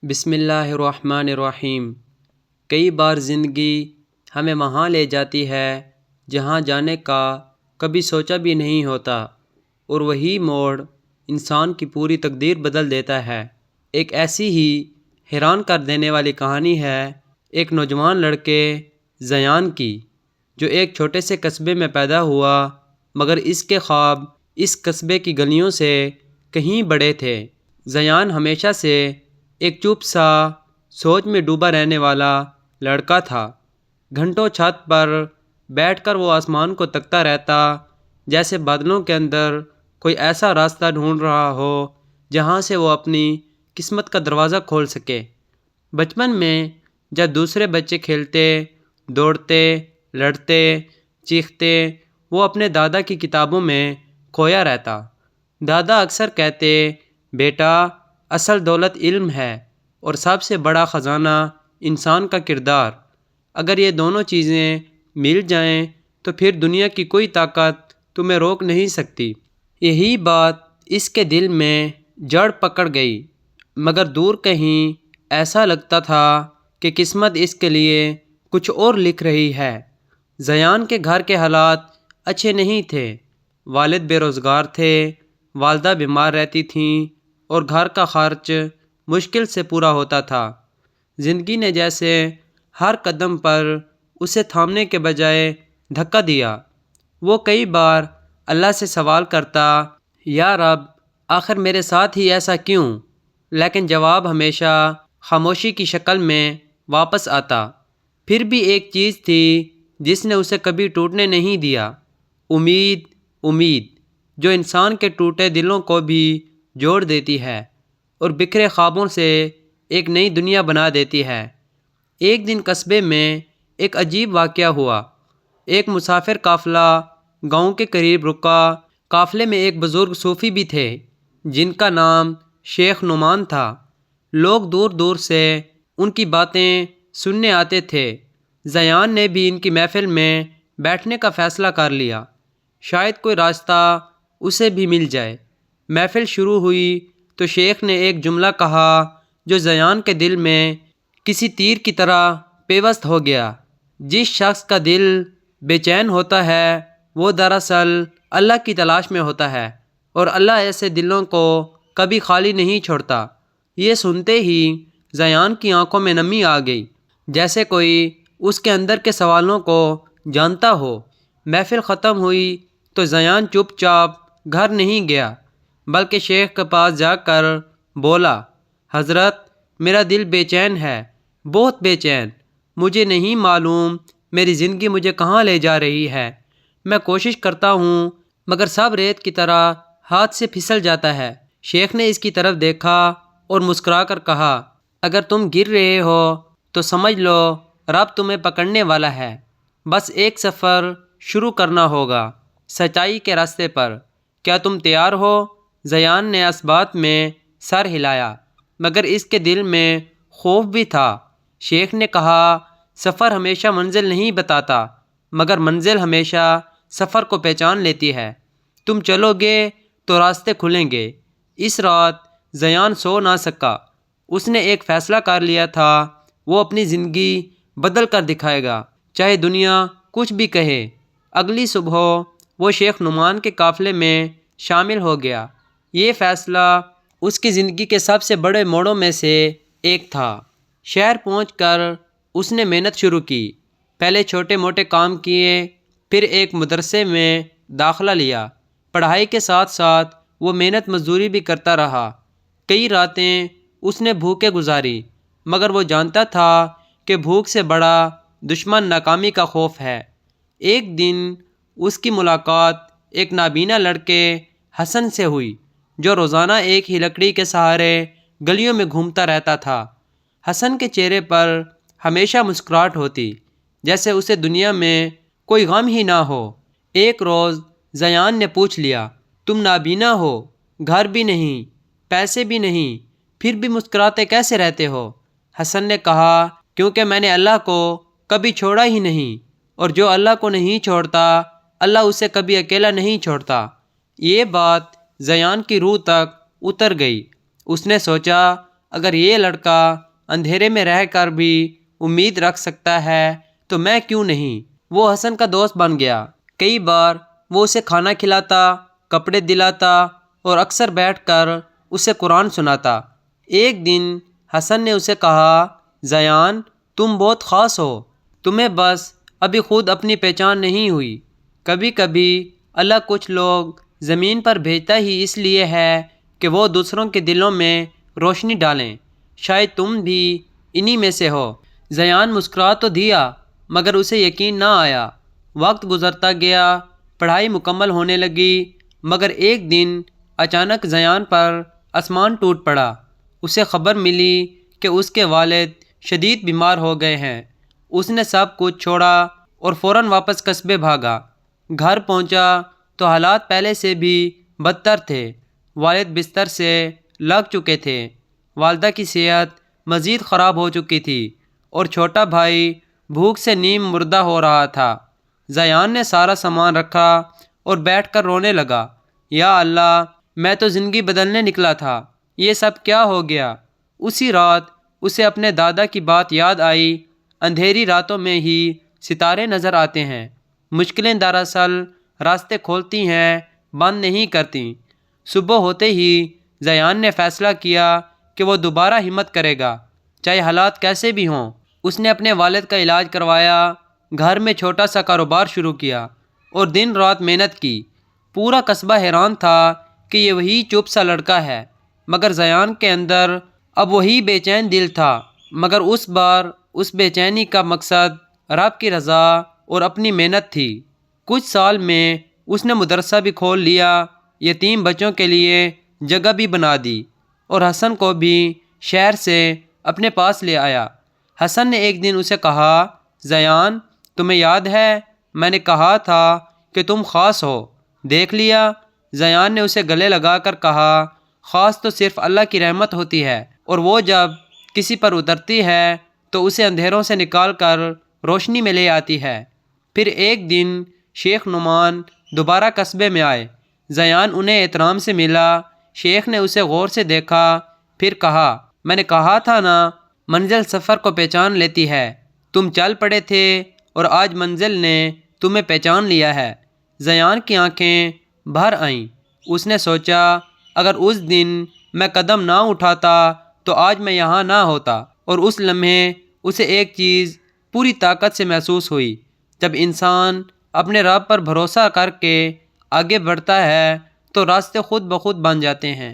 بسم اللہ الرحمن الرحیم۔ کئی بار زندگی ہمیں وہاں لے جاتی ہے جہاں جانے کا کبھی سوچا بھی نہیں ہوتا، اور وہی موڑ انسان کی پوری تقدیر بدل دیتا ہے۔ ایک ایسی ہی حیران کر دینے والی کہانی ہے ایک نوجوان لڑکے زیان کی، جو ایک چھوٹے سے قصبے میں پیدا ہوا، مگر اس کے خواب اس قصبے کی گلیوں سے کہیں بڑے تھے۔ زیان ہمیشہ سے ایک چپ سا سوچ میں ڈوبا رہنے والا لڑکا تھا۔ گھنٹوں چھت پر بیٹھ کر وہ آسمان کو تکتا رہتا، جیسے بادلوں کے اندر کوئی ایسا راستہ ڈھونڈ رہا ہو جہاں سے وہ اپنی قسمت کا دروازہ کھول سکے۔ بچپن میں جب دوسرے بچے کھیلتے، دوڑتے، لڑتے، چیختے، وہ اپنے دادا کی کتابوں میں کھویا رہتا۔ دادا اکثر کہتے، بیٹا، اصل دولت علم ہے اور سب سے بڑا خزانہ انسان کا کردار۔ اگر یہ دونوں چیزیں مل جائیں تو پھر دنیا کی کوئی طاقت تمہیں روک نہیں سکتی۔ یہی بات اس کے دل میں جڑ پکڑ گئی، مگر دور کہیں ایسا لگتا تھا کہ قسمت اس کے لیے کچھ اور لکھ رہی ہے۔ زیان کے گھر کے حالات اچھے نہیں تھے۔ والد بے روزگار تھے، والدہ بیمار رہتی تھیں اور گھر کا خرچ مشکل سے پورا ہوتا تھا۔ زندگی نے جیسے ہر قدم پر اسے تھامنے کے بجائے دھکا دیا۔ وہ کئی بار اللہ سے سوال کرتا، یا رب، آخر میرے ساتھ ہی ایسا کیوں؟ لیکن جواب ہمیشہ خاموشی کی شکل میں واپس آتا۔ پھر بھی ایک چیز تھی جس نے اسے کبھی ٹوٹنے نہیں دیا، امید۔ امید جو انسان کے ٹوٹے دلوں کو بھی جوڑ دیتی ہے اور بکھرے خوابوں سے ایک نئی دنیا بنا دیتی ہے۔ ایک دن قصبے میں ایک عجیب واقعہ ہوا۔ ایک مسافر قافلہ گاؤں کے قریب رکا۔ قافلے میں ایک بزرگ صوفی بھی تھے جن کا نام شیخ نعمان تھا۔ لوگ دور دور سے ان کی باتیں سننے آتے تھے۔ زیان نے بھی ان کی محفل میں بیٹھنے کا فیصلہ کر لیا، شاید کوئی راستہ اسے بھی مل جائے۔ محفل شروع ہوئی تو شیخ نے ایک جملہ کہا جو زیان کے دل میں کسی تیر کی طرح پیوست ہو گیا۔ جس شخص کا دل بے چین ہوتا ہے وہ دراصل اللہ کی تلاش میں ہوتا ہے، اور اللہ ایسے دلوں کو کبھی خالی نہیں چھوڑتا۔ یہ سنتے ہی زیان کی آنکھوں میں نمی آ گئی، جیسے کوئی اس کے اندر کے سوالوں کو جانتا ہو۔ محفل ختم ہوئی تو زیان چپ چاپ گھر نہیں گیا، بلکہ شیخ کے پاس جا کر بولا، حضرت، میرا دل بے چین ہے، بہت بے چین۔ مجھے نہیں معلوم میری زندگی مجھے کہاں لے جا رہی ہے۔ میں کوشش کرتا ہوں مگر سب ریت کی طرح ہاتھ سے پھسل جاتا ہے۔ شیخ نے اس کی طرف دیکھا اور مسکرا کر کہا، اگر تم گر رہے ہو تو سمجھ لو رب تمہیں پکڑنے والا ہے۔ بس ایک سفر شروع کرنا ہوگا سچائی کے راستے پر۔ کیا تم تیار ہو؟ زیان نے اس بات میں سر ہلایا، مگر اس کے دل میں خوف بھی تھا۔ شیخ نے کہا، سفر ہمیشہ منزل نہیں بتاتا، مگر منزل ہمیشہ سفر کو پہچان لیتی ہے۔ تم چلو گے تو راستے کھلیں گے۔ اس رات زیان سو نہ سکا۔ اس نے ایک فیصلہ کر لیا تھا، وہ اپنی زندگی بدل کر دکھائے گا، چاہے دنیا کچھ بھی کہے۔ اگلی صبح وہ شیخ نعمان کے قافلے میں شامل ہو گیا۔ یہ فیصلہ اس کی زندگی کے سب سے بڑے موڑوں میں سے ایک تھا۔ شہر پہنچ کر اس نے محنت شروع کی۔ پہلے چھوٹے موٹے کام کیے، پھر ایک مدرسے میں داخلہ لیا۔ پڑھائی کے ساتھ ساتھ وہ محنت مزدوری بھی کرتا رہا۔ کئی راتیں اس نے بھوکے گزاری، مگر وہ جانتا تھا کہ بھوک سے بڑا دشمن ناکامی کا خوف ہے۔ ایک دن اس کی ملاقات ایک نابینا لڑکے حسن سے ہوئی، جو روزانہ ایک ہی لکڑی کے سہارے گلیوں میں گھومتا رہتا تھا۔ حسن کے چہرے پر ہمیشہ مسکراہٹ ہوتی، جیسے اسے دنیا میں کوئی غم ہی نہ ہو۔ ایک روز زیان نے پوچھ لیا، تم نابینا ہو، گھر بھی نہیں، پیسے بھی نہیں، پھر بھی مسکراتے کیسے رہتے ہو؟ حسن نے کہا، کیونکہ میں نے اللہ کو کبھی چھوڑا ہی نہیں، اور جو اللہ کو نہیں چھوڑتا اللہ اسے کبھی اکیلا نہیں چھوڑتا۔ یہ بات زیان کی روح تک اتر گئی۔ اس نے سوچا، اگر یہ لڑکا اندھیرے میں رہ کر بھی امید رکھ سکتا ہے تو میں کیوں نہیں۔ وہ حسن کا دوست بن گیا۔ کئی بار وہ اسے کھانا کھلاتا، کپڑے دلاتا اور اکثر بیٹھ کر اسے قرآن سناتا۔ ایک دن حسن نے اسے کہا، زیان تم بہت خاص ہو، تمہیں بس ابھی خود اپنی پہچان نہیں ہوئی۔ کبھی کبھی اللہ کچھ لوگ زمین پر بھیجتا ہی اس لیے ہے کہ وہ دوسروں کے دلوں میں روشنی ڈالیں۔ شاید تم بھی انہی میں سے ہو۔ زیان مسکرا تو دیا مگر اسے یقین نہ آیا۔ وقت گزرتا گیا، پڑھائی مکمل ہونے لگی، مگر ایک دن اچانک زیان پر آسمان ٹوٹ پڑا۔ اسے خبر ملی کہ اس کے والد شدید بیمار ہو گئے ہیں۔ اس نے سب کچھ چھوڑا اور فوراً واپس قصبے بھاگا۔ گھر پہنچا تو حالات پہلے سے بھی بدتر تھے۔ والد بستر سے لگ چکے تھے، والدہ کی صحت مزید خراب ہو چکی تھی اور چھوٹا بھائی بھوک سے نیم مردہ ہو رہا تھا۔ زیان نے سارا سامان رکھا اور بیٹھ کر رونے لگا، یا اللہ، میں تو زندگی بدلنے نکلا تھا، یہ سب کیا ہو گیا؟ اسی رات اسے اپنے دادا کی بات یاد آئی، اندھیری راتوں میں ہی ستارے نظر آتے ہیں، مشکلیں دراصل راستے کھولتی ہیں، بند نہیں کرتی۔ صبح ہوتے ہی زیان نے فیصلہ کیا کہ وہ دوبارہ ہمت کرے گا، چاہے حالات کیسے بھی ہوں۔ اس نے اپنے والد کا علاج کروایا، گھر میں چھوٹا سا کاروبار شروع کیا اور دن رات محنت کی۔ پورا قصبہ حیران تھا کہ یہ وہی چپ سا لڑکا ہے، مگر زیان کے اندر اب وہی بے چین دل تھا، مگر اس بار اس بے چینی کا مقصد رب کی رضا اور اپنی محنت تھی۔ کچھ سال میں اس نے مدرسہ بھی کھول لیا، یتیم بچوں کے لیے جگہ بھی بنا دی اور حسن کو بھی شہر سے اپنے پاس لے آیا۔ حسن نے ایک دن اسے کہا، زیان تمہیں یاد ہے میں نے کہا تھا کہ تم خاص ہو، دیکھ لیا؟ زیان نے اسے گلے لگا کر کہا، خاص تو صرف اللہ کی رحمت ہوتی ہے، اور وہ جب کسی پر اترتی ہے تو اسے اندھیروں سے نکال کر روشنی میں لے آتی ہے۔ پھر ایک دن شیخ نعمان دوبارہ قصبے میں آئے۔ زیان انہیں احترام سے ملا۔ شیخ نے اسے غور سے دیکھا، پھر کہا، میں نے کہا تھا نا، منزل سفر کو پہچان لیتی ہے۔ تم چل پڑے تھے اور آج منزل نے تمہیں پہچان لیا ہے۔ زیان کی آنکھیں بھر آئیں۔ اس نے سوچا، اگر اس دن میں قدم نہ اٹھاتا تو آج میں یہاں نہ ہوتا، اور اس لمحے اسے ایک چیز پوری طاقت سے محسوس ہوئی، جب انسان اپنے رب پر بھروسہ کر کے آگے بڑھتا ہے تو راستے خود بخود بن جاتے ہیں۔